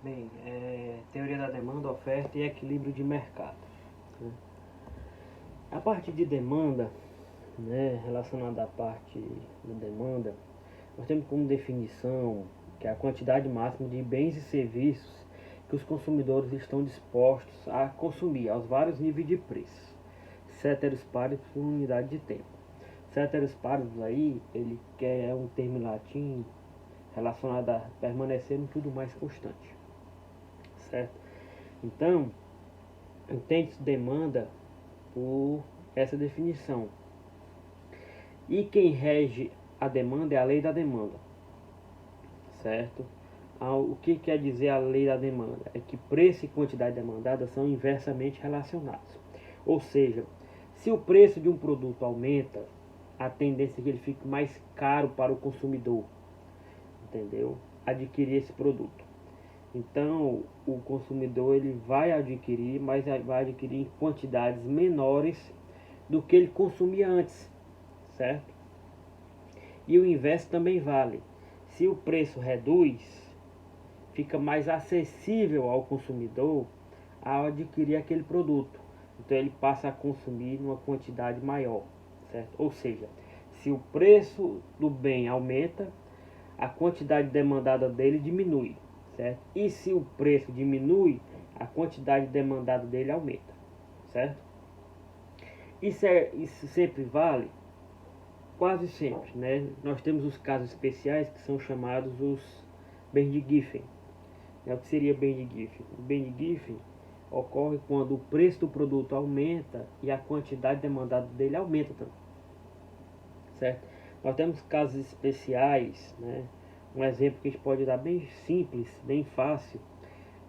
Bem, teoria da demanda, oferta e equilíbrio de mercado, né? A parte de demanda, né, relacionada à parte da demanda, nós temos como definição que é a quantidade máxima de bens e serviços que os consumidores estão dispostos a consumir aos vários níveis de preço, ceteris paribus por unidade de tempo. Ceteris paribus aí, ele quer um termo em latim relacionado a permanecer em tudo mais constante, certo? Então, entende-se demanda por essa definição. E quem rege a demanda é a lei da demanda, certo? O que quer dizer a lei da demanda? É que preço e quantidade demandada são inversamente relacionados. Ou seja, se o preço de um produto aumenta, a tendência é que ele fique mais caro para o consumidor, entendeu? Adquirir esse produto. Então, o consumidor ele vai adquirir, mas vai adquirir em quantidades menores do que ele consumia antes, certo? E o inverso também vale. Se o preço reduz, fica mais acessível ao consumidor ao adquirir aquele produto. Então ele passa a consumir numa quantidade maior, certo? Ou seja, se o preço do bem aumenta, a quantidade demandada dele diminui, certo? E se o preço diminui, a quantidade demandada dele aumenta, certo? Isso sempre vale? Quase sempre, né? Nós temos os casos especiais que são chamados os bens de Giffen. O que seria bem de Giffen? O bem de Giffen ocorre quando o preço do produto aumenta e a quantidade demandada dele aumenta também, certo? Nós temos casos especiais, né? Um exemplo que a gente pode dar bem simples, bem fácil,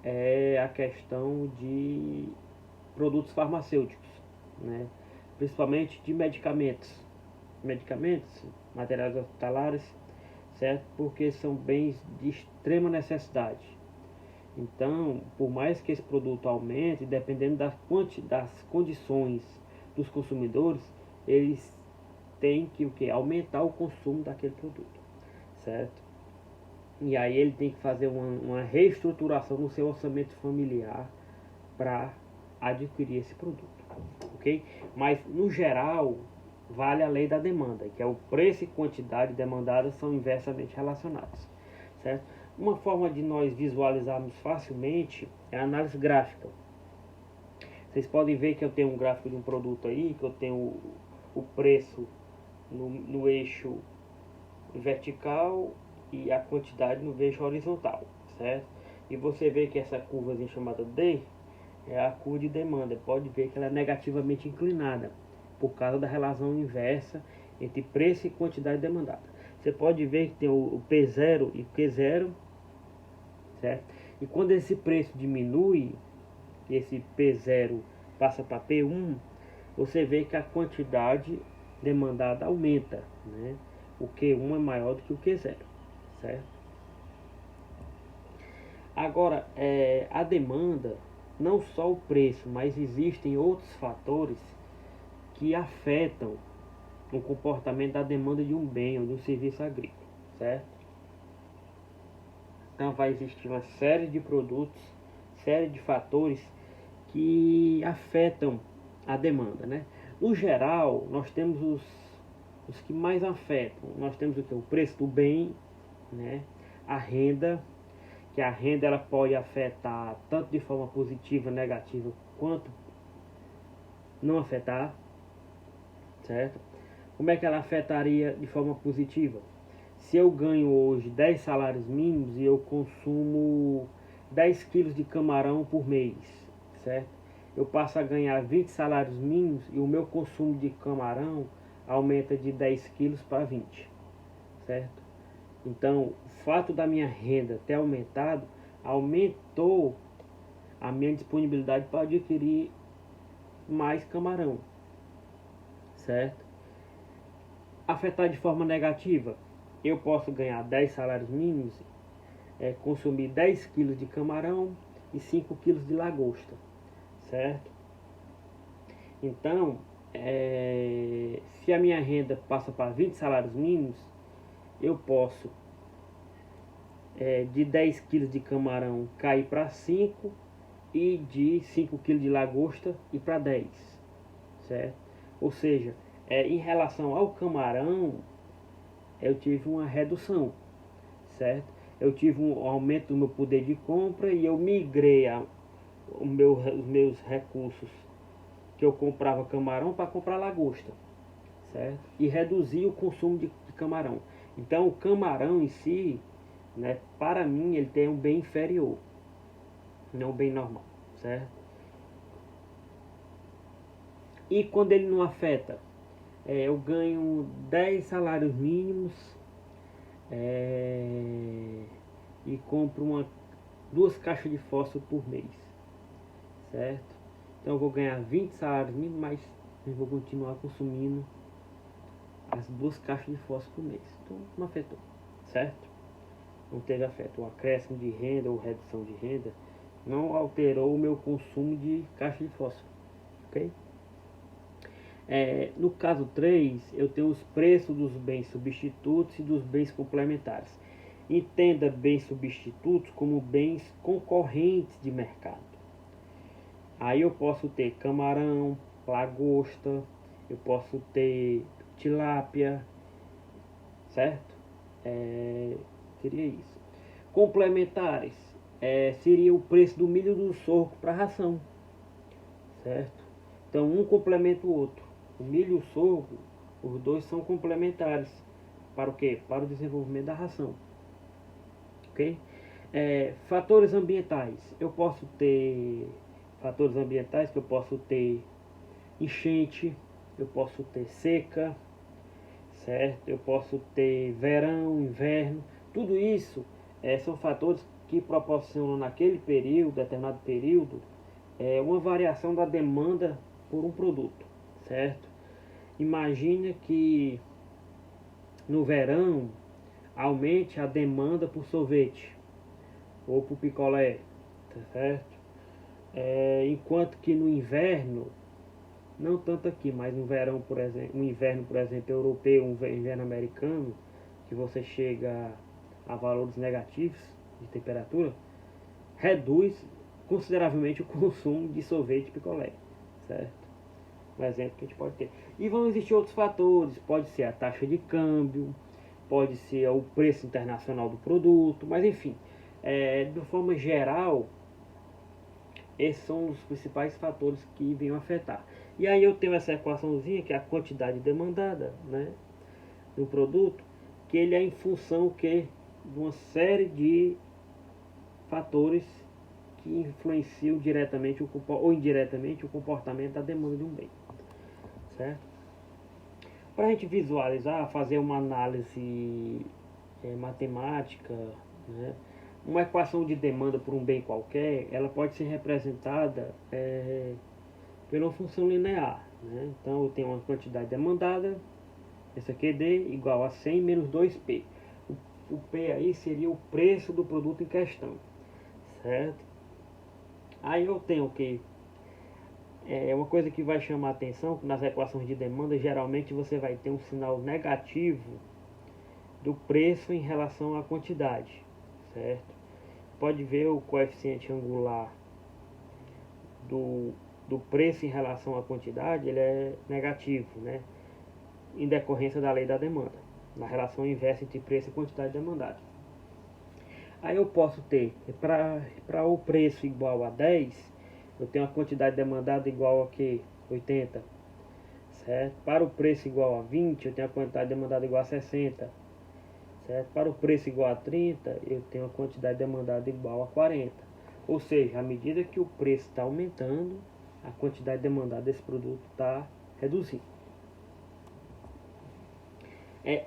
é a questão de produtos farmacêuticos, né? Principalmente de medicamentos, materiais hospitalares, certo? Porque são bens de extrema necessidade. Então, por mais que esse produto aumente, dependendo das condições dos consumidores, eles têm que o quê? Aumentar o consumo daquele produto, certo? E aí ele tem que fazer uma reestruturação no seu orçamento familiar para adquirir esse produto, ok? Mas no geral vale a lei da demanda, que é o preço e quantidade demandada são inversamente relacionados, certo? Uma forma de nós visualizarmos facilmente é a análise gráfica. Vocês podem ver que eu tenho um gráfico de um produto aí, que eu tenho o preço no eixo vertical e a quantidade no eixo horizontal, certo? E você vê que essa curva chamada D é a curva de demanda. Pode ver que ela é negativamente inclinada por causa da relação inversa entre preço e quantidade demandada. Você pode ver que tem o P0 e o Q0, certo? E quando esse preço diminui, esse P0 passa para P1, você vê que a quantidade demandada aumenta, né? O Q1 é maior do que o Q0, certo? Agora, a demanda, não só o preço, mas existem outros fatores que afetam o comportamento da demanda de um bem ou de um serviço agrícola, certo? Então vai existir uma série de produtos, série de fatores que afetam a demanda, né? No geral, nós temos os que mais afetam. Nós temos o que? O preço do bem, né? A renda, que a renda ela pode afetar tanto de forma positiva, negativa, quanto não afetar, certo? Como é que ela afetaria de forma positiva? Se eu ganho hoje 10 salários mínimos e eu consumo 10 quilos de camarão por mês, certo? Eu passo a ganhar 20 salários mínimos e o meu consumo de camarão aumenta de 10 quilos para 20, certo? Então, o fato da minha renda ter aumentado, aumentou a minha disponibilidade para adquirir mais camarão, certo? Afetar de forma negativa, eu posso ganhar 10 salários mínimos, consumir 10 quilos de camarão e 5 quilos de lagosta, certo? Então, se a minha renda passa para 20 salários mínimos, eu posso de 10 quilos de camarão cair para 5 e de 5 quilos de lagosta ir para 10, certo? Ou seja, em relação ao camarão, eu tive uma redução, certo? Eu tive um aumento do meu poder de compra e eu migrei os meus recursos que eu comprava camarão para comprar lagosta, certo? E reduzi o consumo de camarão. Então o camarão em si, né, para mim ele tem um bem inferior, não um bem normal, certo? E quando ele não afeta, eu ganho 10 salários mínimos, e compro 2 caixas de fósforo por mês, certo? Então eu vou ganhar 20 salários mínimos, mas eu vou continuar consumindo as 2 caixas de fósforo por mês. Então não afetou, certo? Não teve afeto. O acréscimo de renda ou redução de renda não alterou o meu consumo de caixa de fósforo, ok? No caso 3, eu tenho os preços dos bens substitutos e dos bens complementares. Entenda bens substitutos como bens concorrentes de mercado. Aí eu posso ter camarão, lagosta, eu posso ter tilápia, certo? Seria isso. Complementares, seria o preço do milho do sorgo para ração, certo? Então um complementa o outro. O milho e o sorgo, os dois são complementares. Para o quê? Para o desenvolvimento da ração. Ok? Fatores ambientais. Eu posso ter fatores ambientais que eu posso ter enchente, eu posso ter seca, certo? Eu posso ter verão, inverno. Tudo isso são fatores que proporcionam naquele período, determinado período, uma variação da demanda por um produto, certo? Imagina que no verão aumente a demanda por sorvete ou por picolé, tá certo? Enquanto que no inverno, não tanto aqui, mas no verão, por exemplo, no inverno, por exemplo, europeu, um inverno americano, que você chega a valores negativos de temperatura, reduz consideravelmente o consumo de sorvete e picolé, certo? Um exemplo que a gente pode ter. E vão existir outros fatores, pode ser a taxa de câmbio, pode ser o preço internacional do produto, mas enfim, de forma geral, esses são os principais fatores que vêm afetar. E aí eu tenho essa equaçãozinha, que é a quantidade demandada, né, do produto, que ele é em função de uma série de fatores que influenciam diretamente ou indiretamente o comportamento da demanda de um bem, certo? Para a gente visualizar, fazer uma análise matemática, né, uma equação de demanda por um bem qualquer, ela pode ser representada pela função linear, né? Então eu tenho uma quantidade demandada, essa QD igual a 100 menos 2P. O P aí seria o preço do produto em questão, certo? Aí eu tenho que uma coisa que vai chamar a atenção, que nas equações de demanda geralmente você vai ter um sinal negativo do preço em relação à quantidade, certo? Pode ver o coeficiente angular do preço em relação à quantidade, ele é negativo, né? Em decorrência da lei da demanda, na relação inversa entre preço e quantidade demandada. Aí eu posso ter, para o preço igual a 10, eu tenho a quantidade demandada igual a que? 80, certo? Para o preço igual a 20, eu tenho a quantidade demandada igual a 60, certo? Para o preço igual a 30, eu tenho a quantidade demandada igual a 40. Ou seja, à medida que o preço está aumentando, a quantidade demandada desse produto está reduzindo.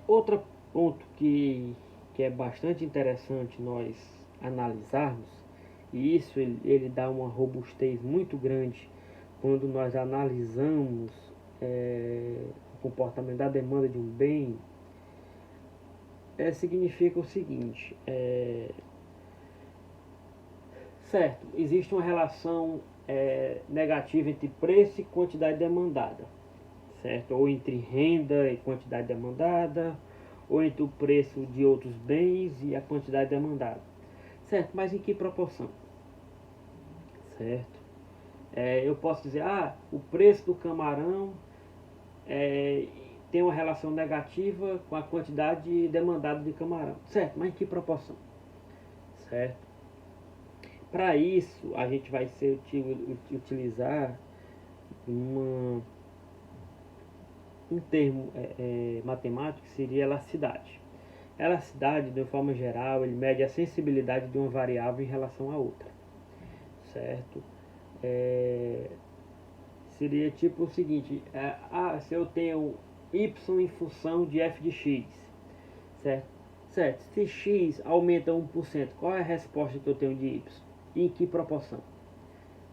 Outro ponto que é bastante interessante nós analisarmos, e isso ele dá uma robustez muito grande quando nós analisamos o comportamento da demanda de um bem, significa o seguinte, certo, existe uma relação negativa entre preço e quantidade demandada, certo? Ou entre renda e quantidade demandada, ou entre o preço de outros bens e a quantidade demandada. Certo, mas em que proporção? Certo? Eu posso dizer, o preço do camarão tem uma relação negativa com a quantidade demandada de camarão. Certo, mas em que proporção? Certo? Para isso, a gente vai utilizar um termo matemático que seria elasticidade. Elasticidade, de uma forma geral, ele mede a sensibilidade de uma variável em relação à outra. Certo? Seria tipo o seguinte, se eu tenho y em função de f de x, certo? Certo, se x aumenta 1%, qual é a resposta que eu tenho de y? E em que proporção?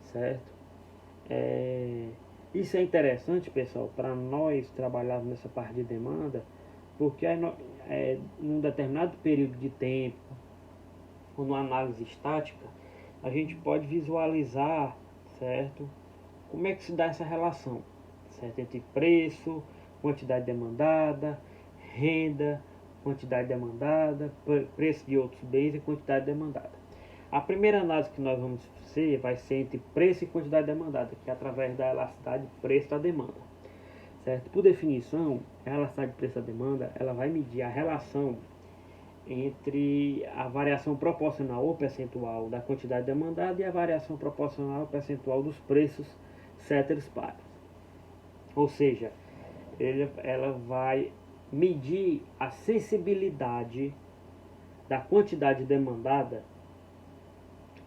Certo? Isso é interessante, pessoal, para nós trabalharmos nessa parte de demanda, porque em um determinado período de tempo, ou numa análise estática, a gente pode visualizar, certo? Como é que se dá essa relação, certo? Entre preço, quantidade demandada, renda, quantidade demandada, preço de outros bens e quantidade demandada. A primeira análise que nós vamos fazer vai ser entre preço e quantidade demandada, que é através da elasticidade preço da demanda. Certo? Por definição, a elasticidade preço da demanda, ela vai medir a relação entre a variação proporcional ou percentual da quantidade demandada e a variação proporcional ou percentual dos preços ceteris paribus. Ou seja, ela vai medir a sensibilidade da quantidade demandada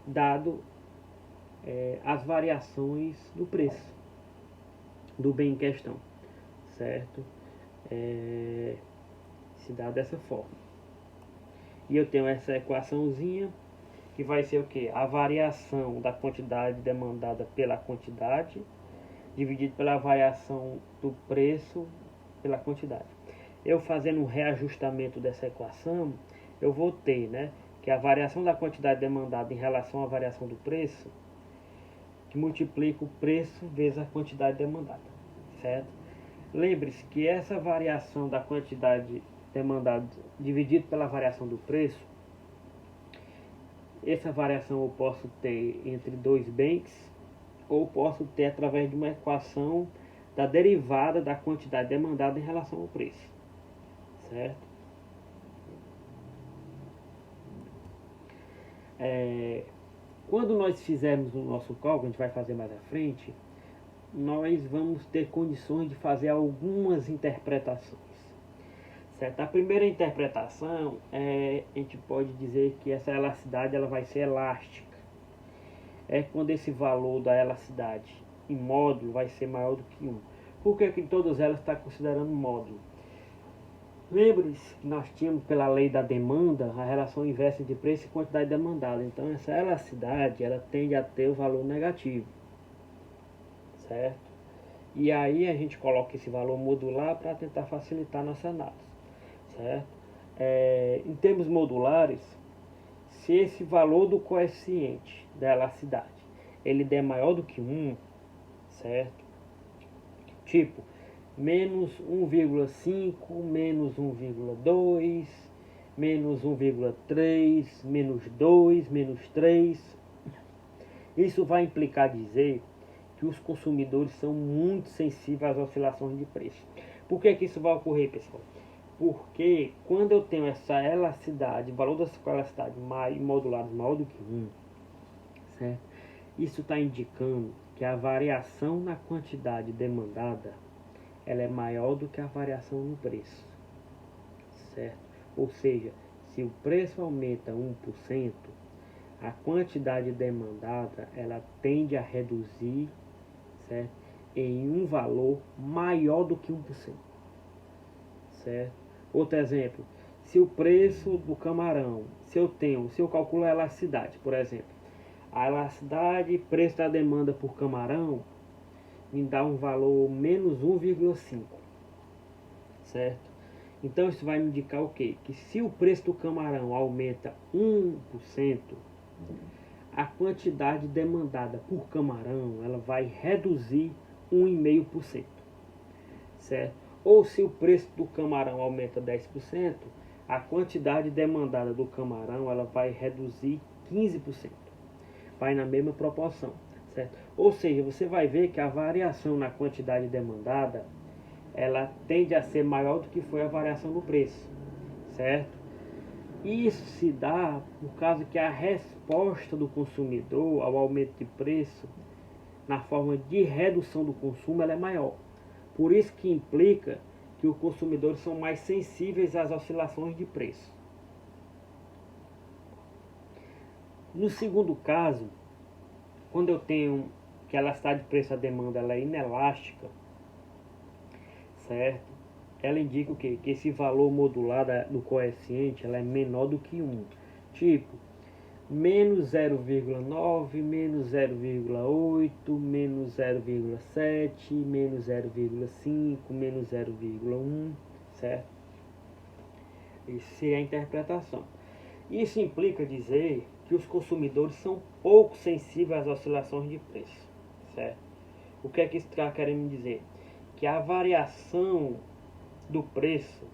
dado as variações do preço do bem em questão, certo? Se dá dessa forma. E eu tenho essa equaçãozinha que vai ser o que? A variação da quantidade demandada pela quantidade dividido pela variação do preço pela quantidade. Eu fazendo um reajustamento dessa equação, eu vou ter, né, que a variação da quantidade demandada em relação à variação do preço, que multiplica o preço vezes a quantidade demandada, certo? Lembre-se que essa variação da quantidade demandada dividido pela variação do preço, essa variação eu posso ter entre dois bens, ou posso ter através de uma equação da derivada da quantidade demandada em relação ao preço, certo? Quando nós fizermos o nosso cálculo, a gente vai fazer mais à frente, nós vamos ter condições de fazer algumas interpretações, certo? A primeira interpretação a gente pode dizer que essa elasticidade ela vai ser elástica. É quando esse valor da elasticidade em módulo vai ser maior do que 1. Por que todas elas estão considerando módulo? Lembre-se que nós tínhamos pela lei da demanda a relação inversa de preço e quantidade demandada. Então essa elasticidade ela tende a ter o valor negativo, certo? E aí a gente coloca esse valor modular para tentar facilitar a nossa análise, certo? Em termos modulares, se esse valor do coeficiente da elasticidade ele der maior do que 1, certo? Tipo, menos 1,5, menos 1,2, menos 1,3, menos 2, menos 3. Isso vai implicar dizer que os consumidores são muito sensíveis às oscilações de preço. Por que isso vai ocorrer, pessoal? Porque quando eu tenho essa elasticidade, o valor dessa elasticidade modulado maior do que 1, certo? Isso está indicando que a variação na quantidade demandada ela é maior do que a variação no preço, certo? Ou seja, se o preço aumenta 1%, a quantidade demandada ela tende a reduzir, certo? Em um valor maior do que 1%, certo? Outro exemplo, se o preço do camarão, se eu calculo a elasticidade, por exemplo, a elasticidade e preço da demanda por camarão me dá um valor menos 1,5, certo? Então isso vai me indicar o quê? Que se o preço do camarão aumenta 1%, a quantidade demandada por camarão ela vai reduzir 1,5%, certo? Ou se o preço do camarão aumenta 10%, a quantidade demandada do camarão ela vai reduzir 15%. Vai na mesma proporção, certo? Ou seja, você vai ver que a variação na quantidade demandada, ela tende a ser maior do que foi a variação no preço, certo? Isso se dá por causa que a resposta do consumidor ao aumento de preço, na forma de redução do consumo, ela é maior. Por isso que implica que os consumidores são mais sensíveis às oscilações de preço. No segundo caso, quando eu tenho que a elasticidade de preço à demanda ela é inelástica, certo? Ela indica o quê? Que esse valor modular do coeficiente ela é menor do que 1. Tipo, menos 0,9, menos 0,8, menos 0,7, menos 0,5, menos 0,1, certo? Isso é a interpretação. Isso implica dizer que os consumidores são pouco sensíveis às oscilações de preço, certo? O que é que isso está querendo dizer? Que a variação do preço,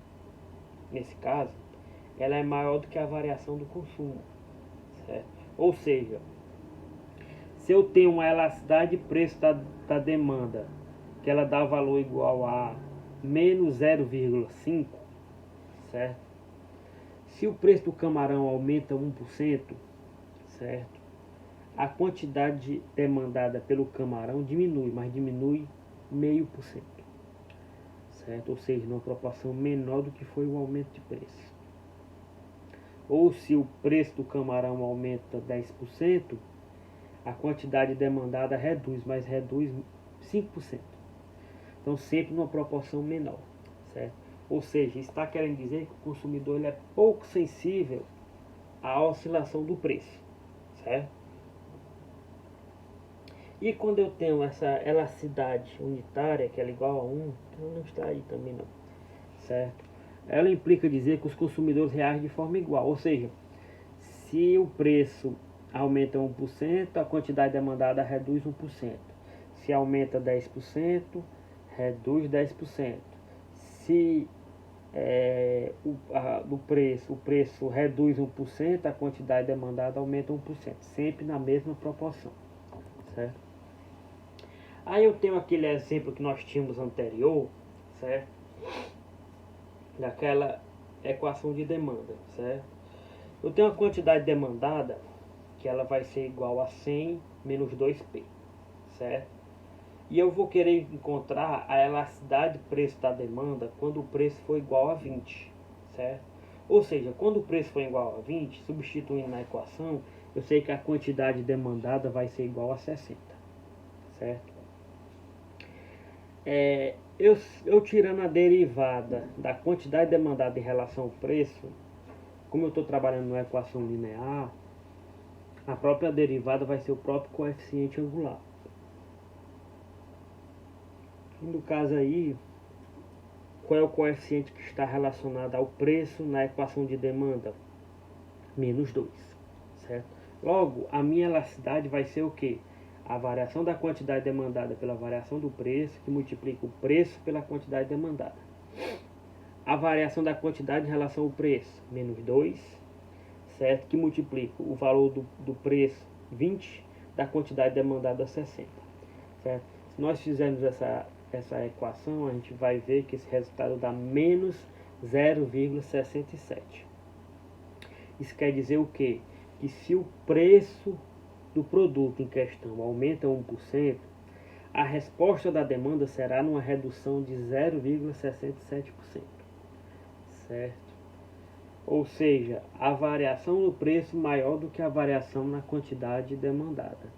nesse caso, ela é maior do que a variação do consumo, certo? Ou seja, se eu tenho uma elasticidade de preço da demanda, que ela dá valor igual a menos 0,5, certo? Se o preço do camarão aumenta 1%, certo? A quantidade demandada pelo camarão diminui, mas diminui 0,5%, certo? Ou seja, numa proporção menor do que foi o aumento de preço. Ou se o preço do camarão aumenta 10%, a quantidade demandada reduz, mas reduz 5%. Então sempre numa proporção menor, certo? Ou seja, está querendo dizer que o consumidor ele é pouco sensível à oscilação do preço, certo? E quando eu tenho essa elasticidade unitária, que ela é igual a 1, ela não está aí também não, certo? Ela implica dizer que os consumidores reagem de forma igual, ou seja, se o preço aumenta 1%, a quantidade demandada reduz 1%. Se aumenta 10%, reduz 10%. Se o preço reduz 1%, a quantidade demandada aumenta 1%. Sempre na mesma proporção, certo? Aí eu tenho aquele exemplo que nós tínhamos anterior, certo? Daquela equação de demanda, certo? Eu tenho a quantidade demandada, que ela vai ser igual a 100 menos 2P, certo? E eu vou querer encontrar a elasticidade de preço da demanda quando o preço for igual a 20, certo? Ou seja, quando o preço for igual a 20, substituindo na equação, eu sei que a quantidade demandada vai ser igual a 60, certo? Eu tirando a derivada da quantidade demandada em relação ao preço, como eu estou trabalhando numa equação linear, a própria derivada vai ser o próprio coeficiente angular. No caso aí, qual é o coeficiente que está relacionado ao preço na equação de demanda? Menos 2, certo? Logo, a minha elasticidade vai ser o quê? A variação da quantidade demandada pela variação do preço, que multiplica o preço pela quantidade demandada. A variação da quantidade em relação ao preço, menos 2, certo? Que multiplica o valor do preço, 20, da quantidade demandada, 60, certo? Se nós fizermos essa equação, a gente vai ver que esse resultado dá menos 0,67. Isso quer dizer o quê? Que se o preço do produto em questão aumenta 1%, a resposta da demanda será numa redução de 0,67%, certo? Ou seja, a variação no preço maior do que a variação na quantidade demandada,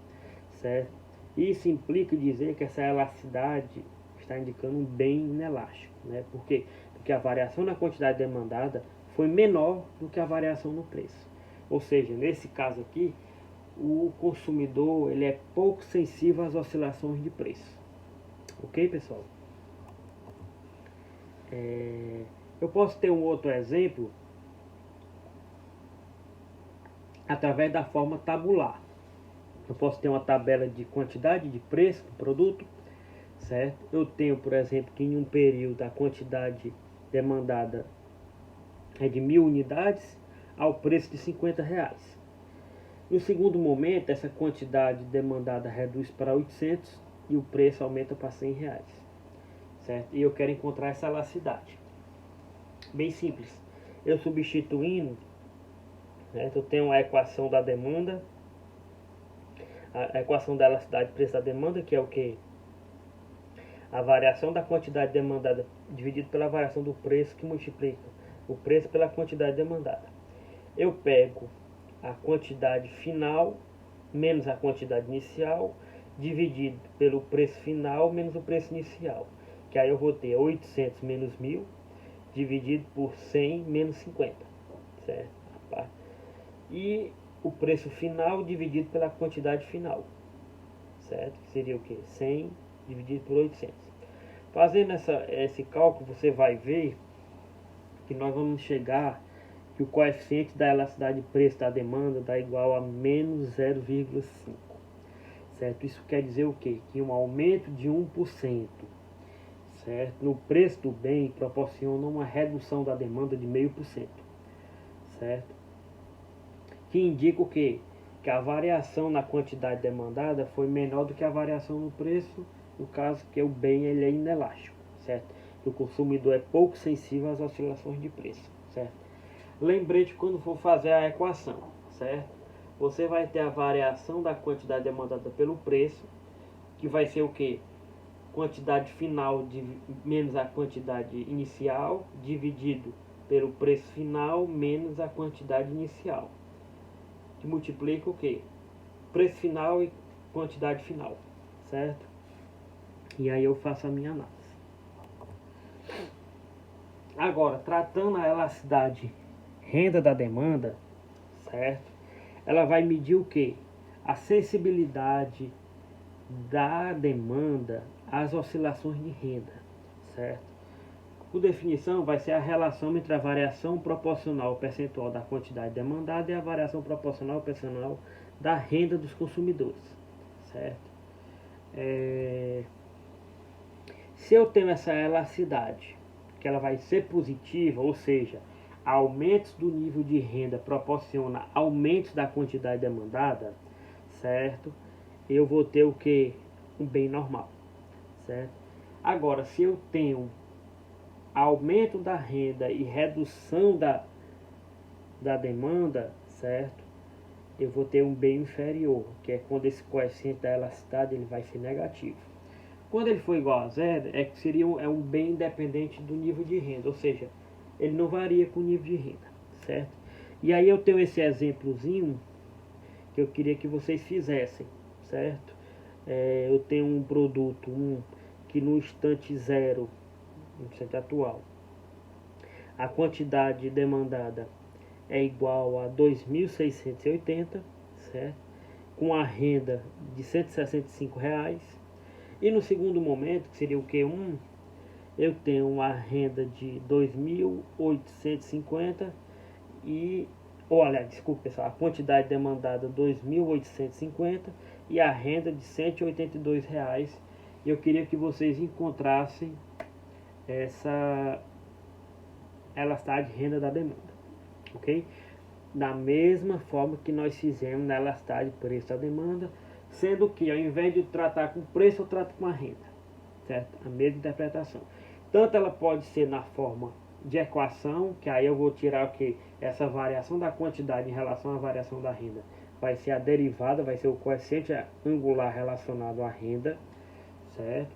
certo? Isso implica dizer que essa elasticidade está indicando um bem inelástico, né? Por quê? Porque a variação na quantidade demandada foi menor do que a variação no preço. Ou seja, nesse caso aqui, o consumidor ele é pouco sensível às oscilações de preço. Ok, pessoal? Eu posso ter um outro exemplo através da forma tabular. Eu posso ter uma tabela de quantidade de preço do produto, certo? Eu tenho, por exemplo, que em um período a quantidade demandada é de 1.000 unidades ao preço de R$ 50. No segundo momento, essa quantidade demandada reduz para 800 e o preço aumenta para R$ 100, certo? E eu quero encontrar essa elasticidade. Bem simples. Eu substituindo, certo? Eu tenho a equação da demanda, a equação da elasticidade de preço da demanda, que é o que? A variação da quantidade demandada dividido pela variação do preço, que multiplica o preço pela quantidade demandada. Eu pego a quantidade final menos a quantidade inicial, dividido pelo preço final menos o preço inicial, que aí eu vou ter 800 menos 1.000, dividido por 100 menos 50, certo? E o preço final dividido pela quantidade final, certo? Que seria o que? 100 dividido por 800. Fazendo esse cálculo, você vai ver que nós vamos chegar que o coeficiente da elasticidade de preço da demanda dá igual a menos 0,5, certo? Isso quer dizer o quê? Que um aumento de 1%, certo, no preço do bem proporciona uma redução da demanda de 0,5%, certo? Que indica o quê? Que a variação na quantidade demandada foi menor do que a variação no preço, no caso que o bem ele é inelástico, certo? Que o consumidor é pouco sensível às oscilações de preço, certo? Lembrete quando for fazer a equação, certo? Você vai ter a variação da quantidade demandada pelo preço, que vai ser o que? Quantidade final menos a quantidade inicial, dividido pelo preço final menos a quantidade inicial, que multiplica o que? Preço final e quantidade final, certo? E aí eu faço a minha análise. Agora, tratando a elasticidade renda da demanda, certo? Ela vai medir o que? A sensibilidade da demanda às oscilações de renda, certo? Por definição, vai ser a relação entre a variação proporcional percentual da quantidade demandada e a variação proporcional percentual da renda dos consumidores, certo? Se eu tenho essa elasticidade, que ela vai ser positiva, ou seja, aumentos do nível de renda proporciona aumentos da quantidade demandada, certo? Eu vou ter o que? Um bem normal, certo? Agora, se eu tenho aumento da renda e redução da demanda, certo? Eu vou ter um bem inferior, que é quando esse coeficiente da elasticidade ele vai ser negativo. Quando ele for igual a zero, seria um bem independente do nível de renda, ou seja, ele não varia com o nível de renda, certo? E aí eu tenho esse exemplozinho que eu queria que vocês fizessem, certo? Eu tenho um produto que no instante zero, no instante atual, a quantidade demandada é igual a 2.680, certo? Com a renda de R$ 165. E no segundo momento, que seria o Q1, eu tenho a renda de 2.850 e, olha, desculpa pessoal, a quantidade demandada 2.850 e a renda de R$ 182. E eu queria que vocês encontrassem essa elasticidade de renda da demanda, ok? Da mesma forma que nós fizemos na elasticidade de preço da demanda, sendo que ao invés de tratar com preço, eu trato com a renda, certo? A mesma interpretação. Tanto ela pode ser na forma de equação, que aí eu vou tirar o que? Essa variação da quantidade em relação à variação da renda. Vai ser a derivada, vai ser o coeficiente angular relacionado à renda, certo?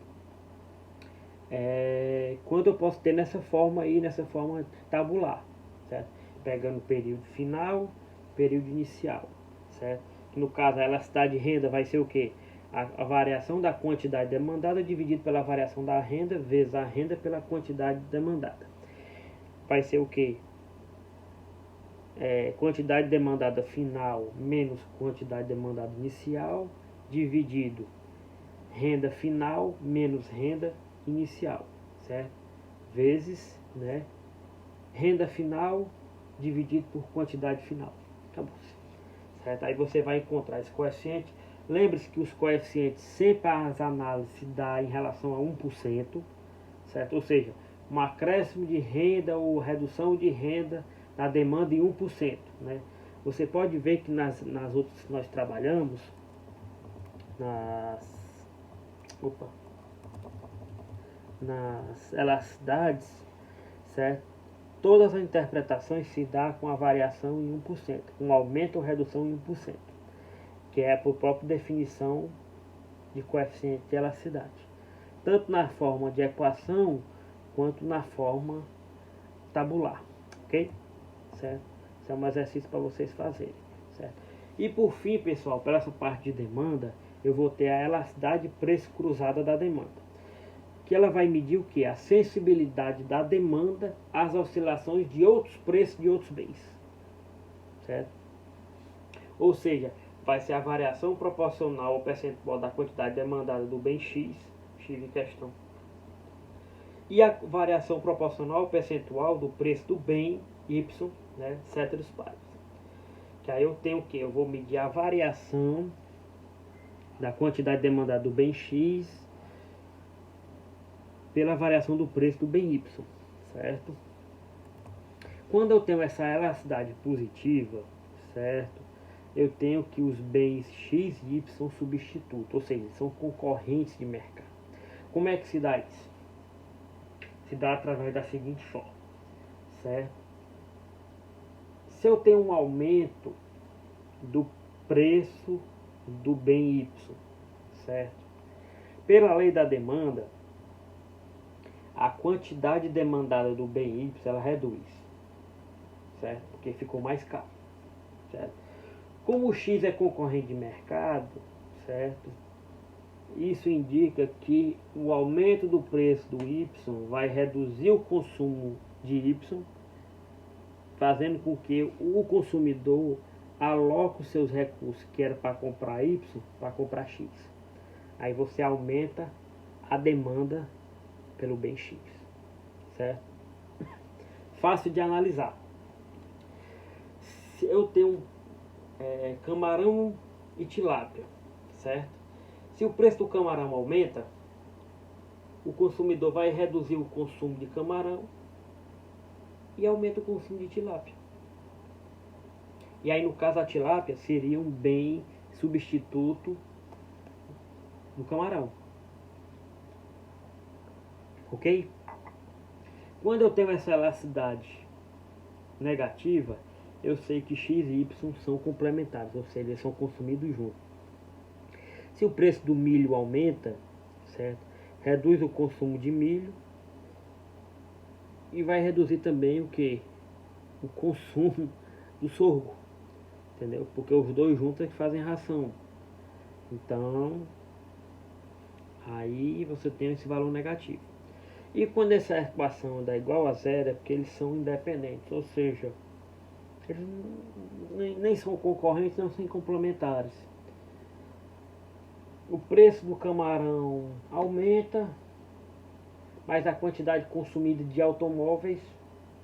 Quando eu posso ter nessa forma aí, nessa forma tabular, certo? Pegando período final, período inicial, certo? Que no caso a elasticidade de renda vai ser o que? A variação da quantidade demandada dividido pela variação da renda vezes a renda pela quantidade demandada. Vai ser o que? Quantidade demandada final menos quantidade demandada inicial dividido renda final menos renda inicial, certo? Vezes, né, renda final dividido por quantidade final. Acabou. Certo? Aí você vai encontrar esse coeficiente Lembre-se que os coeficientes sempre as análises se dá em relação a 1%, certo? Ou seja, um acréscimo de renda ou redução de renda na demanda em 1%, né? Você pode ver que nas outras que nós trabalhamos, opa, nas elasticidades, certo? Todas as interpretações se dá com a variação em 1%, com aumento ou redução em 1%, que é por própria definição de coeficiente de elasticidade, tanto na forma de equação quanto na forma tabular, ok? Certo? Isso é um exercício para vocês fazerem, certo? E por fim, pessoal, para essa parte de demanda, eu vou ter a elasticidade preço cruzada da demanda, que ela vai medir o que? A sensibilidade da demanda às oscilações de outros preços de outros bens, certo? Ou seja, vai ser a variação proporcional ao percentual da quantidade demandada do bem X em questão, e a variação proporcional ao percentual do preço do bem Y, né, ceteris paribus. Que aí eu tenho o que? Eu vou medir a variação da quantidade demandada do bem X pela variação do preço do bem Y, certo? Quando eu tenho essa elasticidade positiva, certo? Eu tenho que os bens X e Y são substitutos, ou seja, são concorrentes de mercado. Como é que se dá isso? Se dá através da seguinte forma, certo? Se eu tenho um aumento do preço do bem Y, certo? Pela lei da demanda, a quantidade demandada do bem Y ela reduz, certo? Porque ficou mais caro, certo? Como o X é concorrente de mercado, certo? Isso indica que o aumento do preço do Y vai reduzir o consumo de Y, fazendo com que o consumidor aloque os seus recursos que era para comprar Y para comprar X. Aí você aumenta a demanda pelo bem X, certo? Fácil de analisar. Se eu tenho camarão e tilápia, certo? Se o preço do camarão aumenta, o consumidor vai reduzir o consumo de camarão e aumenta o consumo de tilápia. E aí no caso a tilápia seria um bem substituto do camarão. Ok? Quando eu tenho essa elasticidade negativa, eu sei que X e Y são complementares, ou seja, eles são consumidos juntos. Se o preço do milho aumenta, certo? Reduz o consumo de milho e vai reduzir também o que? O consumo do sorgo, entendeu? Porque os dois juntos é que fazem ração. Então, aí você tem esse valor negativo. E quando essa equação dá igual a zero, é porque eles são independentes, ou seja, eles nem são concorrentes, não são complementares. O preço do camarão aumenta, mas a quantidade consumida de automóveis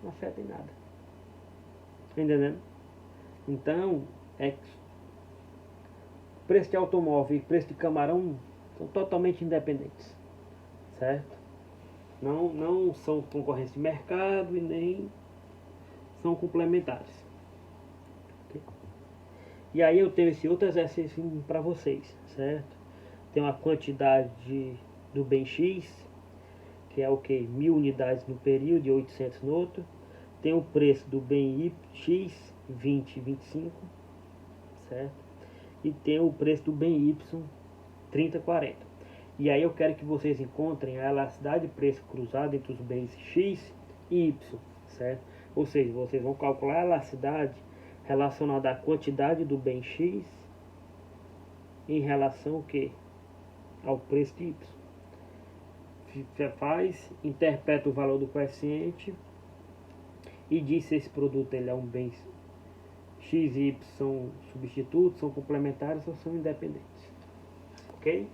não afeta em nada. Entendendo? Então, preço de automóvel e preço de camarão são totalmente independentes, certo? Não são concorrentes de mercado e nem são complementares. Okay? E aí eu tenho esse outro exercício para vocês, certo? Tem uma quantidade do bem X, que é o que? 1000 unidades no período e 800 no outro. Tem o preço do bem X, 20 e 25, certo? E tem o preço do bem Y, 30 e 40. E aí eu quero que vocês encontrem a elasticidade de preço cruzado entre os bens X e Y, certo? Ou seja, vocês vão calcular a elasticidade relacionada à quantidade do bem X em relação ao que? Ao preço de Y. Você faz, interpreta o valor do coeficiente e diz se esse produto ele é um bem X e Y são substitutos, são complementares ou são independentes. Ok?